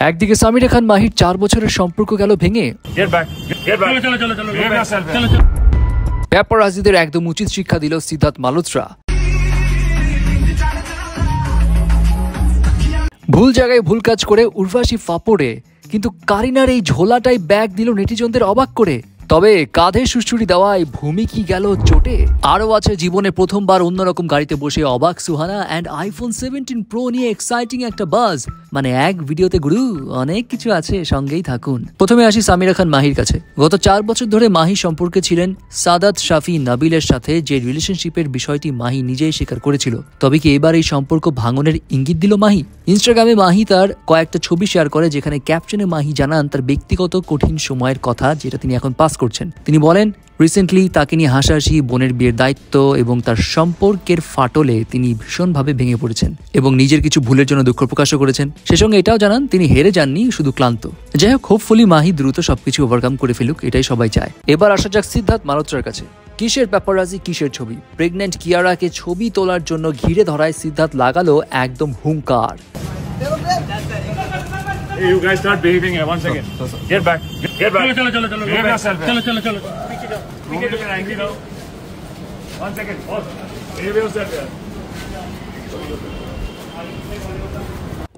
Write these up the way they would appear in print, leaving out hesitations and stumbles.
একদিকে সামিরা খান মাহির 4 বছরের সম্পর্ক গেল ভেঙে। প্যাপারাজিদের একদম উচিত শিক্ষা দিল সিদ্ধার্থ মালহোত্রা। ভুল জায়গায় ভুল কাজ করে উর্বশী ফাপড়ে, কিন্তু কারিনার এই ঝোলাটাই ব্যাগ দিল নেটিজনদের অবাক করে। তবে কাঁধে সুড়সুড়ি দেওয়ায় ভূমি কি গেল চোটে। আরও আছে জীবনে প্রথমবার অন্যরকম গাড়িতে বসে অবাক সুহানা অ্যান্ড আইফোন 17 প্রো নিয়ে এক্সাইটিং একটা বাজ। মানে এক ভিডিওতে গুরু অনেক কিছু আছে, সঙ্গেই থাকুন। প্রথমে আসি সামিরা খান মাহির কাছে। গত 4 বছর ধরে মাহি সম্পর্কে ছিলেন সাদাত শাফি নাবিলের সাথে, যে রিলেশনশিপের বিষয়টি মাহি নিজেই স্বীকার করেছিল। তবে কি এবার এই সম্পর্ক ভাঙনের ইঙ্গিত দিল মাহি? ইনস্টাগ্রামে মাহি তার কয়েকটা ছবি শেয়ার করে, যেখানে ক্যাপশনে মাহি জানান তার ব্যক্তিগত কঠিন সময়ের কথা, যেটা তিনি এখন পাস করছেন। তিনি বলেন রিসেন্টলি তাকে নিয়ে হাসাহাসি, বোনের বিয়ের দায়িত্ব এবং তার সম্পর্কের ফাটলে তিনি ভীষণভাবে ভেঙে পড়েছেন এবং নিজের কিছু ভুলের জন্য দুঃখ প্রকাশও করেছেন। সে সঙ্গে এটাও জানান তিনি হেরে যাননি, শুধু ক্লান্ত। যাই হোক, হোপফুলি মাহি দ্রুত সবকিছু ওভারকাম করে ফেলুক, এটাই সবাই চায়। এবার আসা যাক সিদ্ধার্থ মালহোত্রার কাছে। কিসের প্যাপারাজি, কিসের ছবি? প্রেগনেন্ট কিয়ারাকে ছবি তোলার জন্য ঘিরে ধরায় সিদ্ধার্থ লাগালো একদম হুঙ্কার। Hey, you guys start behaving here. 1 second. Get back. Get back. Chalo. Behave yourself. Chalo. You're angry now. 1 second. Pause. Behave yourself here.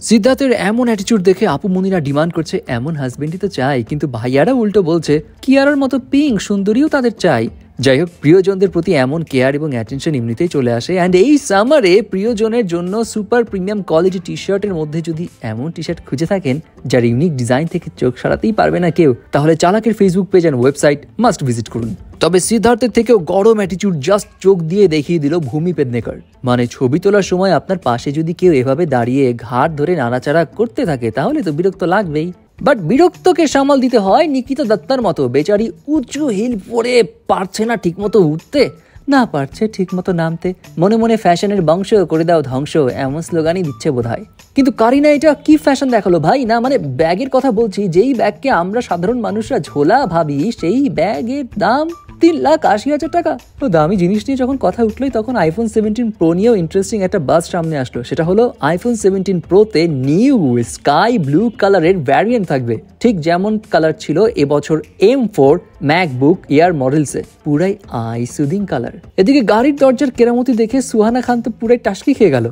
সিদ্ধার্থের এমন অ্যাটিটিউড দেখে আপু মনিরা ডিমান্ড করছে এমন হাজবেন্ডই তো চাই, কিন্তু ভাইয়ারা উল্টো বলছে কিয়ারার মতো পিঙ্ক সুন্দরীও তাদের চাই। যাই হোক, প্রিয়জনদের প্রতি এমন কেয়ার এবং অ্যাটেনশন এমনিতেই চলে আসে। অ্যান্ড এই সামারে প্রিয়জনের জন্য সুপার প্রিমিয়াম কোয়ালিটি টি শার্টের মধ্যে যদি এমন টি শার্ট খুঁজে থাকেন যার ইউনিক ডিজাইন থেকে চোখ সরাতেই পারবে না কেউ, তাহলে চালাকের Facebook page and website must visit করুন। তবে সিদ্ধার্থের থেকেও গরম অ্যাটিটিউড জাস্ট চোখ দিয়ে দেখিয়ে দিল ভূমি পেদনেকর। মানে ছবি তোলার সময় আপনার পাশে যদি কেউ এভাবে দাঁড়িয়ে ঘাট ধরে নাড়াচাড়া করতে থাকে তাহলে তো বিরক্ত লাগবেই। বাট বিরক্তকে সামাল দিতে হয় নিকিতা দত্তার মতো। বেচারি উঁচু হিল পরে পারছে না ঠিক মতো উঠতে, না পারছে ঠিক মতো নামতে, মনে মনে ফ্যাশনের বংশ করে দাও ধ্বংস, এমন স্লোগানই দিচ্ছে বোধহয়। কিন্তু কারিনা এটা কি ফ্যাশন দেখালো ভাই? না মানে ব্যাগের কথা বলছি, যেই ব্যাগকে আমরা সাধারণ মানুষরা ঝোলা ভাবি, সেই ব্যাগের দাম 3,80,000 টাকা। তো দামি জিনিস নিয়ে যখন কথা উঠলোই তখন আইফোন 17 প্রো নিয়েও ইন্টারেস্টিং একটা বাজ সামনে আসলো। সেটা হলো আইফোন 17 প্রোতে নিউ স্কাই ব্লু কালারের ভ্যারিয়েন্ট থাকবে, ঠিক যেমন কালার ছিল এবছর M4 ম্যাকবুক এয়ার মডেলসে, পুরাই আই সুদিং কালার। এদিকে গাড়ির দরজার কেরামতি দেখে সুহানা খান তো পুরাই টাসকি খেয়ে গেল।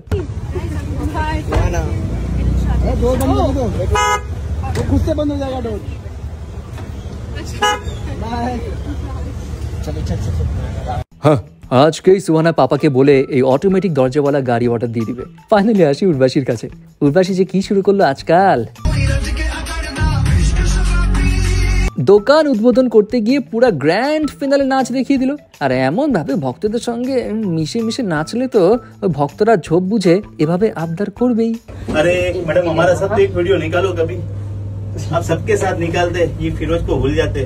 আজকেই সুহানা পাপাকে বলে এই অটোমেটিক দরজাওয়ালা গাড়ি অর্ডার দিয়ে দিবে। ফাইনালি আসি উর্বশীর কাছে। উর্বশী যে কি শুরু করলো আজকাল। দোকান উদ্বোধন করতে গিয়ে পুরা গ্র্যান্ড ফিনালে নাচ দেখিয়ে দিল। আর এমন ভাবে ভক্তদের সঙ্গে মিশে মিশে নাচলে তো ভক্তরা ঝোপ বুঝে এভাবে আবদার করবেই। আরে ম্যাডাম हमारा साथ एक वीडियो निकालो कभी, आप सबके साथ निकालते ये फिरोज को भूल जाते।